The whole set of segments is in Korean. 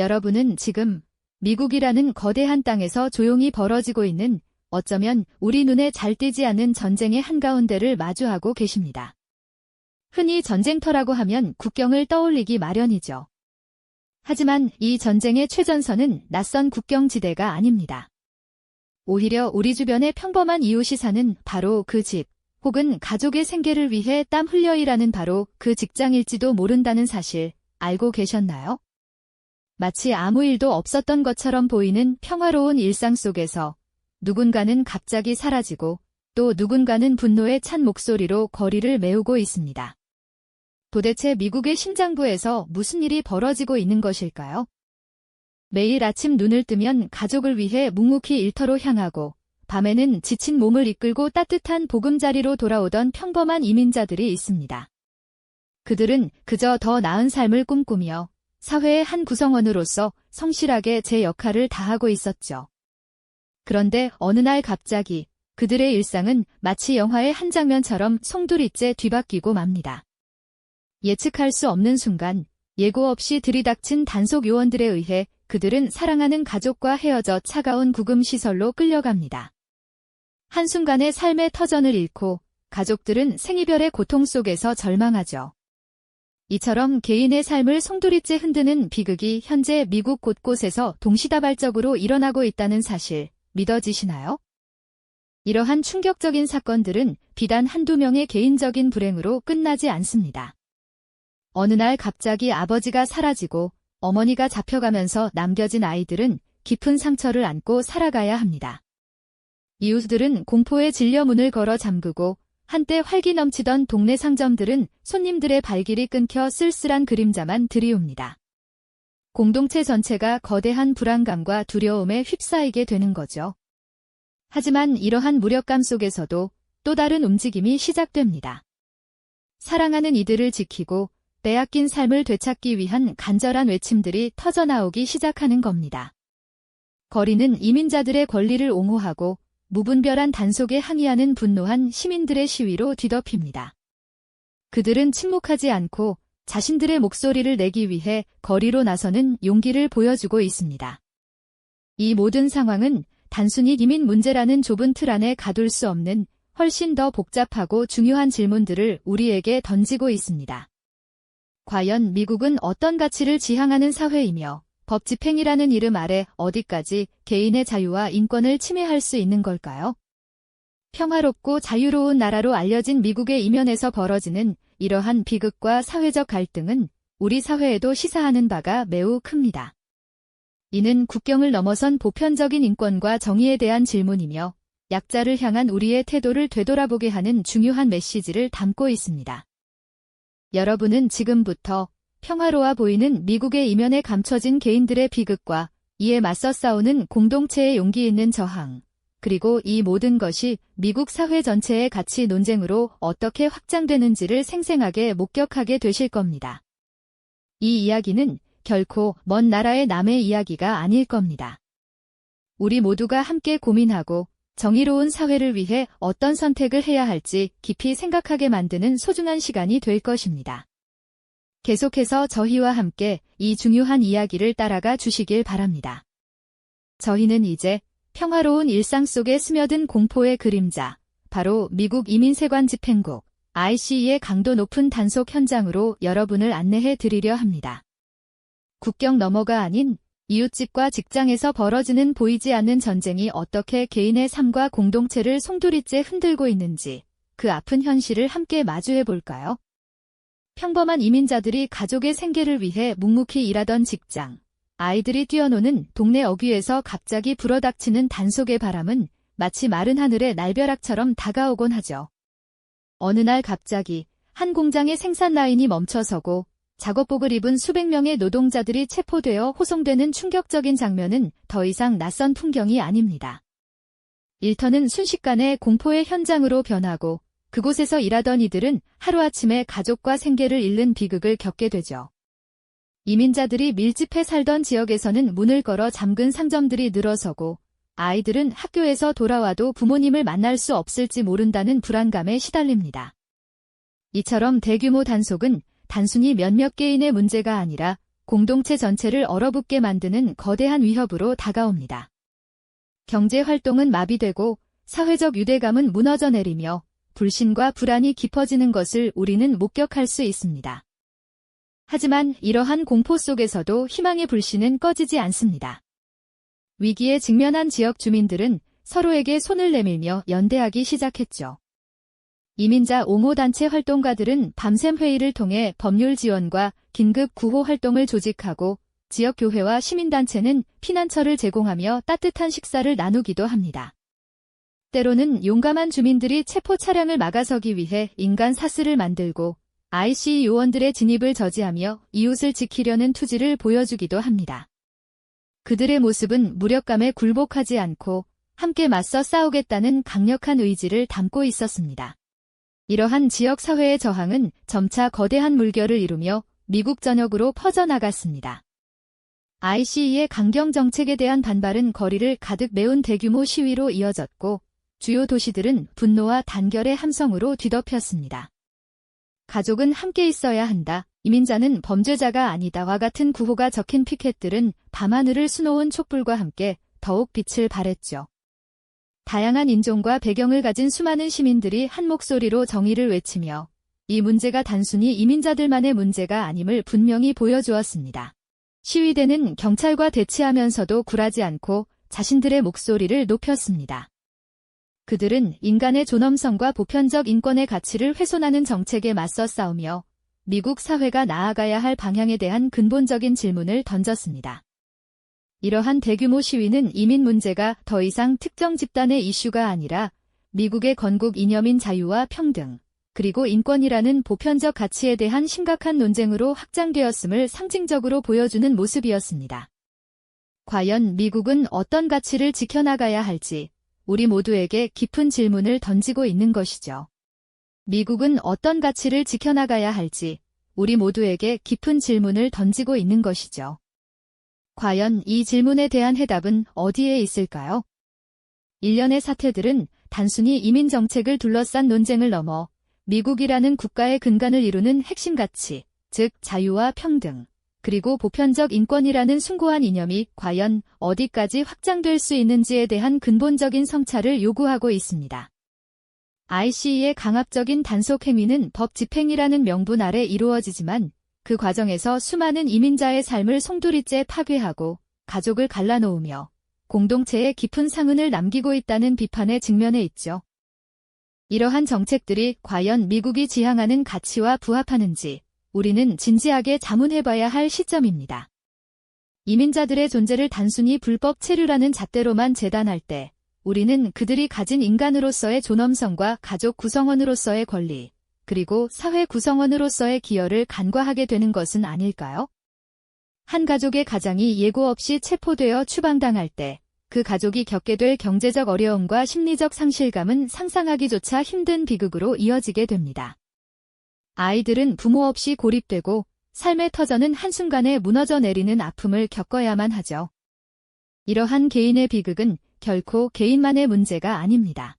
여러분은 지금 미국이라는 거대한 땅에서 조용히 벌어지고 있는 어쩌면 우리 눈에 잘 띄지 않는 전쟁의 한가운데를 마주하고 계십니다. 흔히 전쟁터라고 하면 국경을 떠올리기 마련이죠. 하지만 이 전쟁의 최전선은 낯선 국경지대가 아닙니다. 오히려 우리 주변의 평범한 이웃이 사는 바로 그 집, 혹은 가족의 생계를 위해 땀 흘려 일하는 바로 그 직장일지도 모른다는 사실 알고 계셨나요? 마치 아무 일도 없었던 것처럼 보이는 평화로운 일상 속에서 누군가는 갑자기 사라지고 또 누군가는 분노에 찬 목소리로 거리를 메우고 있습니다. 도대체 미국의 심장부에서 무슨 일이 벌어지고 있는 것일까요? 매일 아침 눈을 뜨면 가족을 위해 묵묵히 일터로 향하고 밤에는 지친 몸을 이끌고 따뜻한 보금자리로 돌아오던 평범한 이민자들이 있습니다. 그들은 그저 더 나은 삶을 꿈꾸며 사회의 한 구성원으로서 성실하게 제 역할을 다하고 있었죠. 그런데 어느 날 갑자기 그들의 일상은 마치 영화의 한 장면처럼 송두리째 뒤바뀌고 맙니다. 예측할 수 없는 순간 예고 없이 들이닥친 단속 요원들에 의해 그들은 사랑하는 가족과 헤어져 차가운 구금시설로 끌려갑니다. 한순간에 삶의 터전을 잃고 가족들은 생이별의 고통 속에서 절망하죠. 이처럼 개인의 삶을 송두리째 흔드는 비극이 현재 미국 곳곳에서 동시다발적으로 일어나고 있다는 사실 믿어지시나요? 이러한 충격적인 사건들은 비단 한두 명의 개인적인 불행으로 끝나지 않습니다. 어느 날 갑자기 아버지가 사라지고 어머니가 잡혀가면서 남겨진 아이들은 깊은 상처를 안고 살아가야 합니다. 이웃들은 공포에 질려 문을 걸어 잠그고 한때 활기 넘치던 동네 상점들은 손님들의 발길이 끊겨 쓸쓸한 그림자만 드리웁니다. 공동체 전체가 거대한 불안감과 두려움에 휩싸이게 되는 거죠. 하지만 이러한 무력감 속에서도 또 다른 움직임이 시작됩니다. 사랑하는 이들을 지키고 빼앗긴 삶을 되찾기 위한 간절한 외침들이 터져나오기 시작하는 겁니다. 거리는 이민자들의 권리를 옹호하고 무분별한 단속에 항의하는 분노한 시민들의 시위로 뒤덮입니다. 그들은 침묵하지 않고 자신들의 목소리를 내기 위해 거리로 나서는 용기를 보여주고 있습니다. 이 모든 상황은 단순히 이민 문제라는 좁은 틀 안에 가둘 수 없는 훨씬 더 복잡하고 중요한 질문들을 우리에게 던지고 있습니다. 과연 미국은 어떤 가치를 지향하는 사회이며 법 집행이라는 이름 아래 어디까지 개인의 자유와 인권을 침해할 수 있는 걸까요? 평화롭고 자유로운 나라로 알려진 미국의 이면에서 벌어지는 이러한 비극과 사회적 갈등은 우리 사회에도 시사하는 바가 매우 큽니다. 이는 국경을 넘어선 보편적인 인권과 정의에 대한 질문이며 약자를 향한 우리의 태도를 되돌아보게 하는 중요한 메시지를 담고 있습니다. 여러분은 지금부터 평화로워 보이는 미국의 이면에 감춰진 개인들의 비극과 이에 맞서 싸우는 공동체의 용기 있는 저항, 그리고 이 모든 것이 미국 사회 전체의 가치 논쟁으로 어떻게 확장되는지를 생생하게 목격하게 되실 겁니다. 이 이야기는 결코 먼 나라의 남의 이야기가 아닐 겁니다. 우리 모두가 함께 고민하고 정의로운 사회를 위해 어떤 선택을 해야 할지 깊이 생각하게 만드는 소중한 시간이 될 것입니다. 계속해서 저희와 함께 이 중요한 이야기를 따라가 주시길 바랍니다. 저희는 이제 평화로운 일상 속에 스며든 공포의 그림자, 바로 미국 이민세관 집행국, ICE의 강도 높은 단속 현장으로 여러분을 안내해 드리려 합니다. 국경 너머가 아닌 이웃집과 직장에서 벌어지는 보이지 않는 전쟁이 어떻게 개인의 삶과 공동체를 송두리째 흔들고 있는지 그 아픈 현실을 함께 마주해 볼까요? 평범한 이민자들이 가족의 생계를 위해 묵묵히 일하던 직장, 아이들이 뛰어노는 동네 어귀에서 갑자기 불어닥치는 단속의 바람은 마치 마른 하늘의 날벼락처럼 다가오곤 하죠. 어느 날 갑자기 한 공장의 생산 라인이 멈춰서고 작업복을 입은 수백 명의 노동자들이 체포되어 호송되는 충격적인 장면은 더 이상 낯선 풍경이 아닙니다. 일터는 순식간에 공포의 현장으로 변하고 그곳에서 일하던 이들은 하루아침에 가족과 생계를 잃는 비극을 겪게 되죠. 이민자들이 밀집해 살던 지역에서는 문을 걸어 잠근 상점들이 늘어서고 아이들은 학교에서 돌아와도 부모님을 만날 수 없을지 모른다는 불안감에 시달립니다. 이처럼 대규모 단속은 단순히 몇몇 개인의 문제가 아니라 공동체 전체를 얼어붙게 만드는 거대한 위협으로 다가옵니다. 경제 활동은 마비되고 사회적 유대감은 무너져 내리며 불신과 불안이 깊어지는 것을 우리는 목격할 수 있습니다. 하지만 이러한 공포 속에서도 희망의 불씨는 꺼지지 않습니다. 위기에 직면한 지역 주민들은 서로에게 손을 내밀며 연대하기 시작했죠. 이민자 옹호단체 활동가들은 밤샘 회의를 통해 법률 지원과 긴급 구호 활동을 조직하고 지역 교회와 시민단체는 피난처를 제공하며 따뜻한 식사를 나누기도 합니다. 때로는 용감한 주민들이 체포 차량을 막아서기 위해 인간 사슬을 만들고 IC 요원들의 진입을 저지하며 이웃을 지키려는 투지를 보여주기도 합니다. 그들의 모습은 무력감에 굴복하지 않고 함께 맞서 싸우겠다는 강력한 의지를 담고 있었습니다. 이러한 지역 사회의 저항은 점차 거대한 물결을 이루며 미국 전역으로 퍼져나갔습니다. ICE의 강경 정책에 대한 반발은 거리를 가득 메운 대규모 시위로 이어졌고 주요 도시들은 분노와 단결의 함성으로 뒤덮였습니다. 가족은 함께 있어야 한다. 이민자는 범죄자가 아니다와 같은 구호가 적힌 피켓들은 밤하늘을 수놓은 촛불과 함께 더욱 빛을 발했죠. 다양한 인종과 배경을 가진 수많은 시민들이 한 목소리로 정의를 외치며 이 문제가 단순히 이민자들만의 문제가 아님을 분명히 보여주었습니다. 시위대는 경찰과 대치하면서도 굴하지 않고 자신들의 목소리를 높였습니다. 그들은 인간의 존엄성과 보편적 인권의 가치를 훼손하는 정책에 맞서 싸우며 미국 사회가 나아가야 할 방향에 대한 근본적인 질문을 던졌습니다. 이러한 대규모 시위는 이민 문제가 더 이상 특정 집단의 이슈가 아니라 미국의 건국 이념인 자유와 평등, 그리고 인권이라는 보편적 가치에 대한 심각한 논쟁으로 확장되었음을 상징적으로 보여주는 모습이었습니다. 과연 미국은 어떤 가치를 지켜나가야 할지 우리 모두에게 깊은 질문을 던지고 있는 것이죠. 미국은 어떤 가치를 지켜나가야 할지 우리 모두에게 깊은 질문을 던지고 있는 것이죠. 과연 이 질문에 대한 해답은 어디에 있을까요? 일련의 사태들은 단순히 이민 정책을 둘러싼 논쟁을 넘어 미국이라는 국가의 근간을 이루는 핵심 가치, 즉 자유와 평등, 그리고 보편적 인권이라는 숭고한 이념이 과연 어디까지 확장될 수 있는지에 대한 근본적인 성찰을 요구하고 있습니다. ICE의 강압적인 단속 행위는 법 집행이라는 명분 아래 이루어지지만 그 과정에서 수많은 이민자의 삶을 송두리째 파괴하고 가족을 갈라놓으며 공동체에 깊은 상흔을 남기고 있다는 비판에 직면해 있죠. 이러한 정책들이 과연 미국이 지향하는 가치와 부합하는지 우리는 진지하게 자문해봐야 할 시점입니다. 이민자들의 존재를 단순히 불법 체류라는 잣대로만 재단할 때 우리는 그들이 가진 인간으로서의 존엄성과 가족 구성원으로서의 권리, 그리고 사회 구성원으로서의 기여를 간과하게 되는 것은 아닐까요? 한 가족의 가장이 예고 없이 체포되어 추방당할 때 그 가족이 겪게 될 경제적 어려움과 심리적 상실감은 상상하기조차 힘든 비극으로 이어지게 됩니다. 아이들은 부모 없이 고립되고 삶의 터전은 한순간에 무너져 내리는 아픔을 겪어야만 하죠. 이러한 개인의 비극은 결코 개인만의 문제가 아닙니다.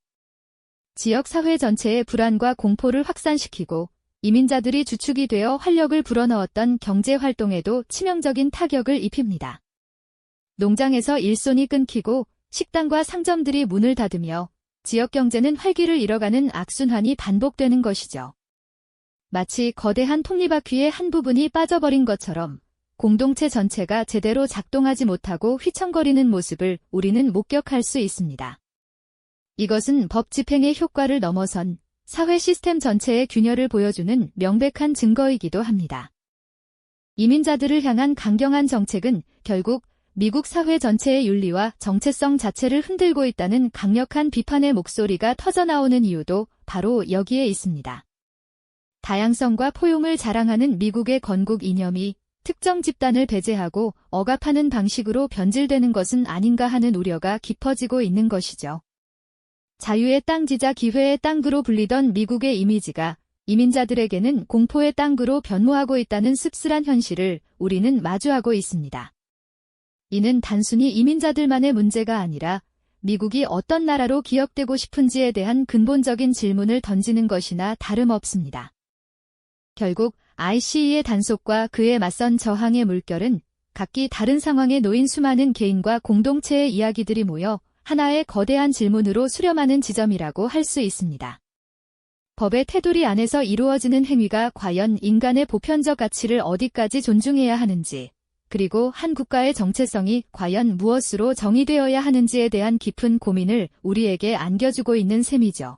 지역 사회 전체의 불안과 공포를 확산시키고 이민자들이 주축이 되어 활력을 불어넣었던 경제 활동에도 치명적인 타격을 입힙니다. 농장에서 일손이 끊기고 식당과 상점들이 문을 닫으며 지역 경제는 활기를 잃어가는 악순환이 반복되는 것이죠. 마치 거대한 톱니바퀴의 한 부분이 빠져버린 것처럼 공동체 전체가 제대로 작동하지 못하고 휘청거리는 모습을 우리는 목격할 수 있습니다. 이것은 법 집행의 효과를 넘어선 사회 시스템 전체의 균열을 보여주는 명백한 증거이기도 합니다. 이민자들을 향한 강경한 정책은 결국 미국 사회 전체의 윤리와 정체성 자체를 흔들고 있다는 강력한 비판의 목소리가 터져나오는 이유도 바로 여기에 있습니다. 다양성과 포용을 자랑하는 미국의 건국 이념이 특정 집단을 배제하고 억압하는 방식으로 변질되는 것은 아닌가 하는 우려가 깊어지고 있는 것이죠. 자유의 땅지자 기회의 땅구로 불리던 미국의 이미지가 이민자들에게는 공포의 땅구로 변모하고 있다는 씁쓸한 현실을 우리는 마주하고 있습니다. 이는 단순히 이민자들만의 문제가 아니라 미국이 어떤 나라로 기억되고 싶은지에 대한 근본적인 질문을 던지는 것이나 다름없습니다. 결국 ICE의 단속과 그에 맞선 저항의 물결은 각기 다른 상황에 놓인 수많은 개인과 공동체의 이야기들이 모여 하나의 거대한 질문으로 수렴하는 지점이라고 할 수 있습니다. 법의 테두리 안에서 이루어지는 행위가 과연 인간의 보편적 가치를 어디까지 존중해야 하는지, 그리고 한 국가의 정체성이 과연 무엇으로 정의되어야 하는지에 대한 깊은 고민을 우리에게 안겨주고 있는 셈이죠.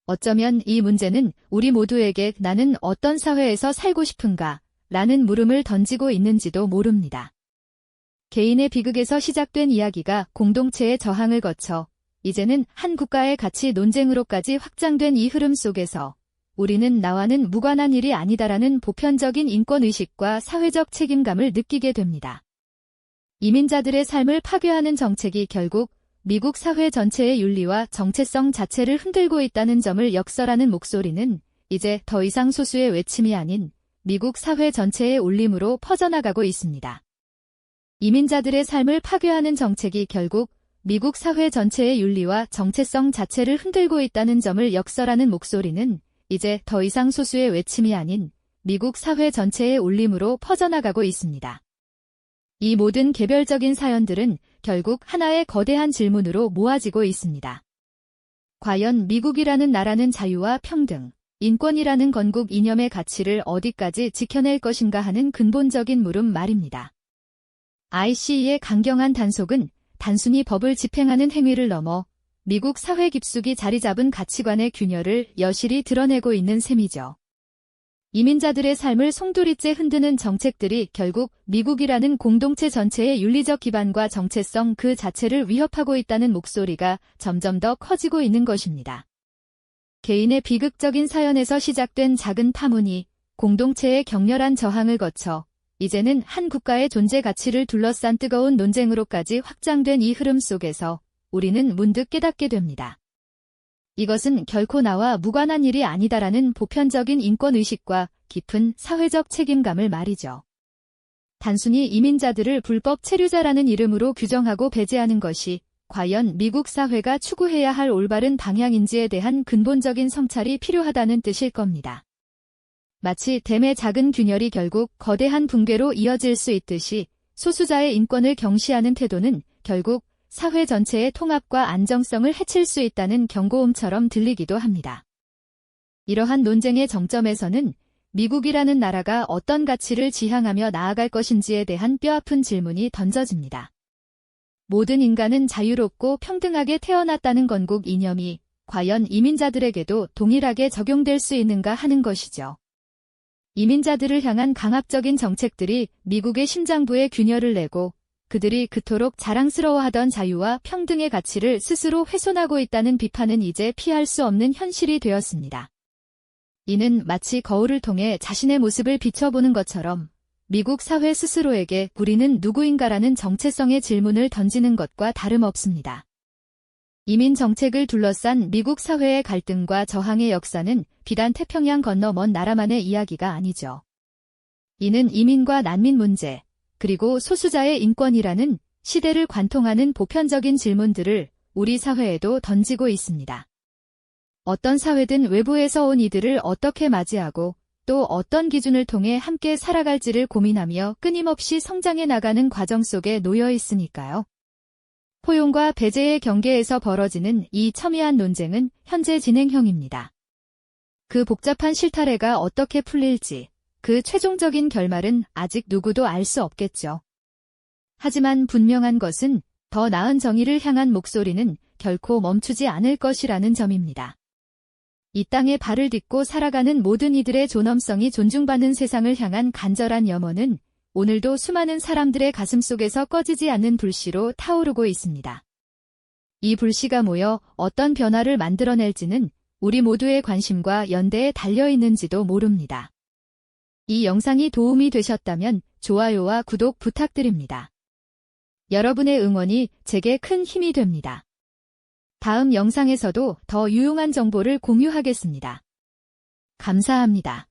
어쩌면 이 문제는 우리 모두에게 나는 어떤 사회에서 살고 싶은가? 라는 물음을 던지고 있는지도 모릅니다. 개인의 비극에서 시작된 이야기가 공동체의 저항을 거쳐 이제는 한 국가의 가치 논쟁으로까지 확장된 이 흐름 속에서 우리는 나와는 무관한 일이 아니다라는 보편적인 인권의식과 사회적 책임감을 느끼게 됩니다. 이민자들의 삶을 파괴하는 정책이 결국 미국 사회 전체의 윤리와 정체성 자체를 흔들고 있다는 점을 역설하는 목소리는 이제 더 이상 소수의 외침이 아닌 미국 사회 전체의 울림으로 퍼져나가고 있습니다. 이민자들의 삶을 파괴하는 정책이 결국 미국 사회 전체의 윤리와 정체성 자체를 흔들고 있다는 점을 역설하는 목소리는 이제 더 이상 소수의 외침이 아닌 미국 사회 전체의 울림으로 퍼져나가고 있습니다. 이 모든 개별적인 사연들은 결국 하나의 거대한 질문으로 모아지고 있습니다. 과연 미국이라는 나라는 자유와 평등, 인권이라는 건국 이념의 가치를 어디까지 지켜낼 것인가 하는 근본적인 물음 말입니다. ICE의 강경한 단속은 단순히 법을 집행하는 행위를 넘어 미국 사회 깊숙이 자리 잡은 가치관의 균열을 여실히 드러내고 있는 셈이죠. 이민자들의 삶을 송두리째 흔드는 정책들이 결국 미국이라는 공동체 전체의 윤리적 기반과 정체성 그 자체를 위협하고 있다는 목소리가 점점 더 커지고 있는 것입니다. 개인의 비극적인 사연에서 시작된 작은 파문이 공동체의 격렬한 저항을 거쳐 이제는 한 국가의 존재 가치를 둘러싼 뜨거운 논쟁으로까지 확장된 이 흐름 속에서 우리는 문득 깨닫게 됩니다. 이것은 결코 나와 무관한 일이 아니다라는 보편적인 인권의식과 깊은 사회적 책임감을 말이죠. 단순히 이민자들을 불법 체류자라는 이름으로 규정하고 배제하는 것이 과연 미국 사회가 추구해야 할 올바른 방향인지에 대한 근본적인 성찰이 필요하다는 뜻일 겁니다. 마치 댐의 작은 균열이 결국 거대한 붕괴로 이어질 수 있듯이 소수자의 인권을 경시하는 태도는 결국 사회 전체의 통합과 안정성을 해칠 수 있다는 경고음처럼 들리기도 합니다. 이러한 논쟁의 정점에서는 미국이라는 나라가 어떤 가치를 지향하며 나아갈 것인지에 대한 뼈아픈 질문이 던져집니다. 모든 인간은 자유롭고 평등하게 태어났다는 건국 이념이 과연 이민자들에게도 동일하게 적용될 수 있는가 하는 것이죠. 이민자들을 향한 강압적인 정책들이 미국의 심장부에 균열을 내고 그들이 그토록 자랑스러워하던 자유와 평등의 가치를 스스로 훼손하고 있다는 비판은 이제 피할 수 없는 현실이 되었습니다. 이는 마치 거울을 통해 자신의 모습을 비춰보는 것처럼 미국 사회 스스로에게 우리는 누구인가라는 정체성의 질문을 던지는 것과 다름없습니다. 이민 정책을 둘러싼 미국 사회의 갈등과 저항의 역사는 비단 태평양 건너 먼 나라만의 이야기가 아니죠. 이는 이민과 난민 문제, 그리고 소수자의 인권이라는 시대를 관통하는 보편적인 질문들을 우리 사회에도 던지고 있습니다. 어떤 사회든 외부에서 온 이들을 어떻게 맞이하고 또 어떤 기준을 통해 함께 살아갈지를 고민하며 끊임없이 성장해 나가는 과정 속에 놓여 있으니까요. 포용과 배제의 경계에서 벌어지는 이 첨예한 논쟁은 현재 진행형입니다. 그 복잡한 실타래가 어떻게 풀릴지, 그 최종적인 결말은 아직 누구도 알 수 없겠죠. 하지만 분명한 것은 더 나은 정의를 향한 목소리는 결코 멈추지 않을 것이라는 점입니다. 이 땅에 발을 딛고 살아가는 모든 이들의 존엄성이 존중받는 세상을 향한 간절한 염원은 오늘도 수많은 사람들의 가슴 속에서 꺼지지 않는 불씨로 타오르고 있습니다. 이 불씨가 모여 어떤 변화를 만들어낼지는 우리 모두의 관심과 연대에 달려있는지도 모릅니다. 이 영상이 도움이 되셨다면 좋아요와 구독 부탁드립니다. 여러분의 응원이 제게 큰 힘이 됩니다. 다음 영상에서도 더 유용한 정보를 공유하겠습니다. 감사합니다.